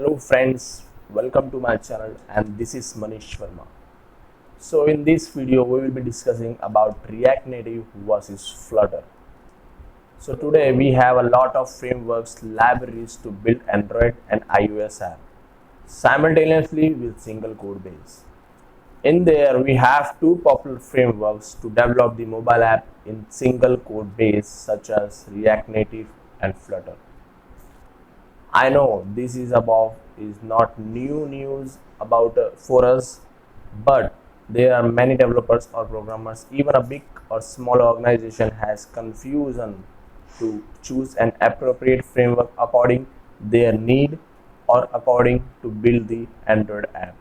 Hello friends, welcome to my channel and this is Manish Verma. So in this video we will be discussing about React Native versus Flutter. So today we have a lot of frameworks, libraries to build Android and iOS app simultaneously with single code base. In there we have two popular frameworks to develop the mobile app in single code base such as React Native and Flutter. I know this is not new news about for us, but there are many developers or programmers. Even a big or small organization has confusion to choose an appropriate framework according their need or according to build the Android app.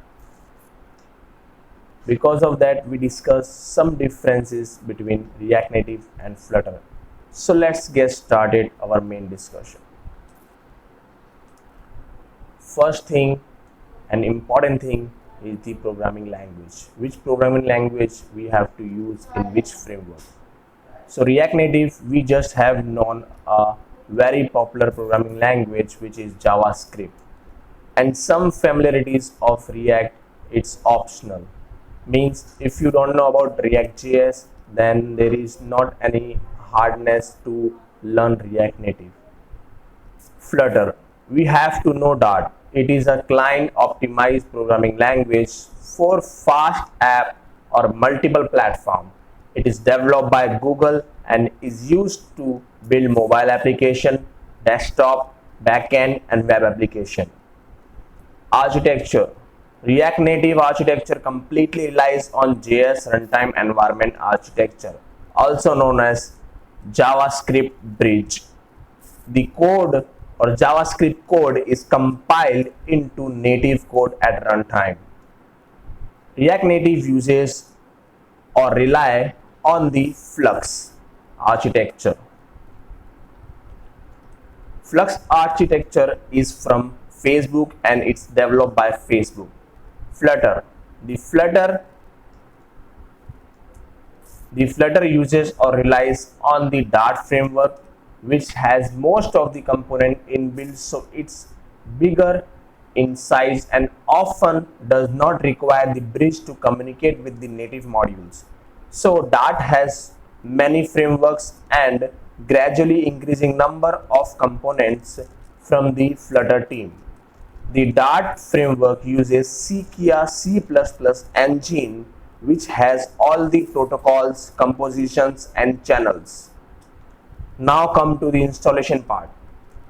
Because of that, we discuss some differences between React Native and Flutter. So let's get started our main discussion. First thing, an important thing is the programming language. Which programming language we have to use in which framework. So React Native, we just have known a very popular programming language which is JavaScript, and some familiarities of React, it's optional. Means if you don't know about React.js, then there is not any hardness to learn React Native. Flutter, we have to know that it is a client optimized programming language for fast app or multiple platform. It is developed by Google and is used to build mobile application, desktop, backend and web application. Architecture, React Native architecture completely relies on JS runtime environment architecture, also known as JavaScript bridge. The code or JavaScript code is compiled into native code at runtime. React Native uses or rely on the Flux architecture. Flux architecture is from Facebook and it's developed by Facebook. Flutter, the Flutter uses or relies on the Dart framework, which has most of the component inbuilt, so it's bigger in size and often does not require the bridge to communicate with the native modules. So Dart has many frameworks and gradually increasing number of components from the Flutter team. The Dart framework uses Cydia C++ engine, which has all the protocols, compositions and channels. Now come to the installation part.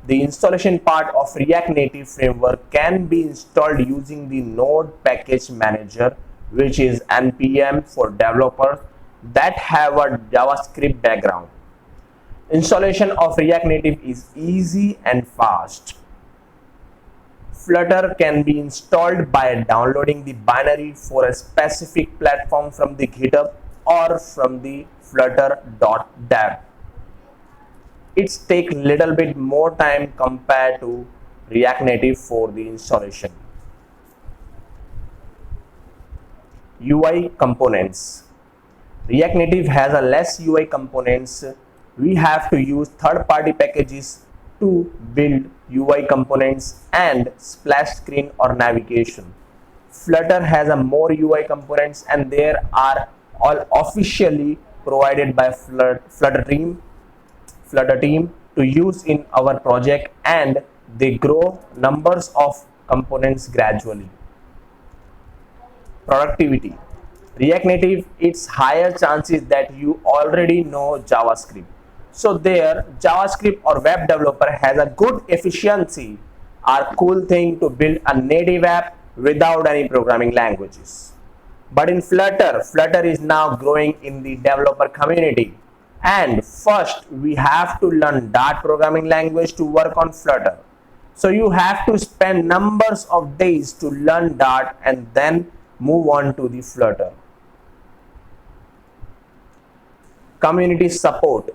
The installation part of React Native framework can be installed using the Node Package Manager, which is NPM for developers that have a JavaScript background. Installation of React Native is easy and fast. Flutter can be installed by downloading the binary for a specific platform from the GitHub or from the flutter.dev. It's take little bit more time compared to React Native for the installation. UI components. React Native has a less UI components. We have to use third-party packages to build UI components and splash screen or navigation. Flutter has a more UI components and they are all officially provided by Flutter team to use in our project, and they grow numbers of components gradually. Productivity. React Native, it's higher chances that you already know JavaScript. So there, JavaScript or web developer has a good efficiency or cool thing to build a native app without any programming languages. But in Flutter is now growing in the developer community. And first, we have to learn Dart programming language to work on Flutter. So you have to spend numbers of days to learn Dart and then move on to the Flutter. Community support.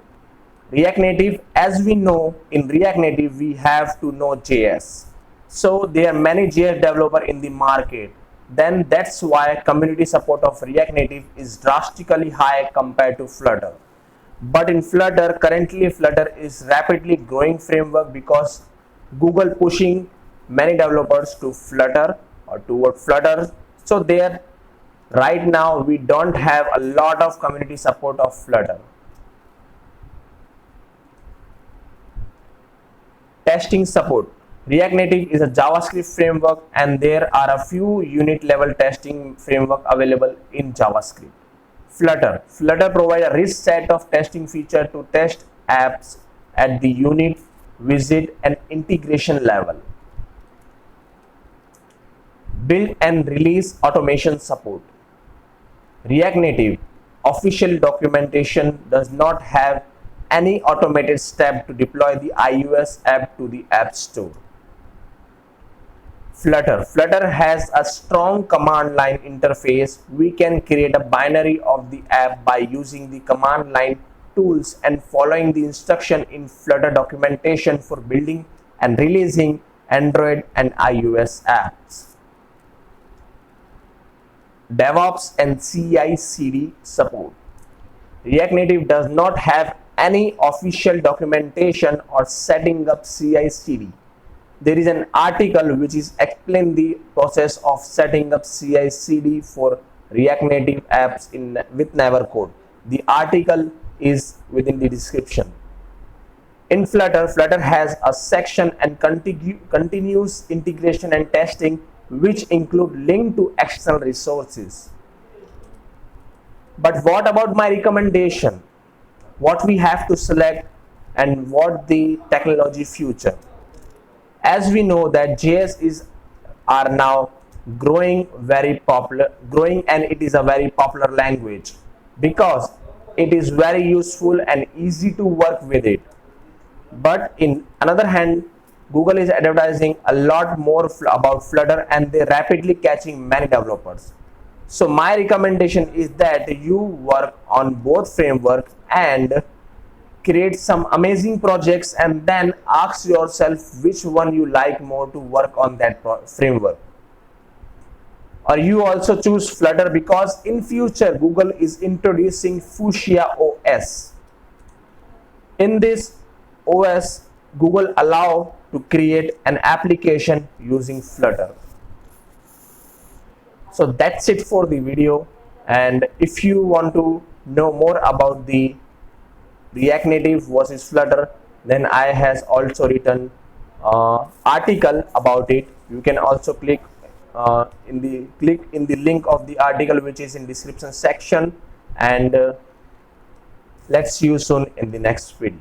React Native, as we know, in React Native we have to know JS. So there are many JS developers in the market. Then that's why community support of React Native is drastically high compared to Flutter. But in Flutter, currently Flutter is rapidly growing framework because Google pushing many developers to Flutter or toward Flutter. So there right now we don't have a lot of community support of Flutter. Testing support. React Native is a JavaScript framework and there are a few unit level testing framework available in JavaScript. Flutter. Flutter provides a rich set of testing features to test apps at the unit, visit and integration level. Build and release automation support. React Native official documentation does not have any automated step to deploy the iOS app to the App Store. Flutter. Flutter has a strong command line interface. We can create a binary of the app by using the command line tools and following the instruction in Flutter documentation for building and releasing Android and iOS apps. DevOps and CI/CD support. React Native does not have any official documentation or setting up CI/CD. There is an article which is explain the process of setting up CI/CD for React Native apps with Nevercode. The article is within the description. In Flutter, Flutter has a section and continuous integration and testing which include link to external resources. But what about my recommendation? What we have to select and what the technology future? As we know that JS are now growing and it is a very popular language because it is very useful and easy to work with it. But in another hand, Google is advertising a lot more about Flutter and they're rapidly catching many developers. So my recommendation is that you work on both frameworks and create some amazing projects and then ask yourself which one you like more to work on that framework. Or you also choose Flutter because in future Google is introducing Fuchsia OS. In this OS, Google allow to create an application using Flutter. So that's it for the video, and if you want to know more about the React Native versus Flutter, then I has also written article about it. You can also click in the link of the article which is in description section, and let's see you soon in the next video.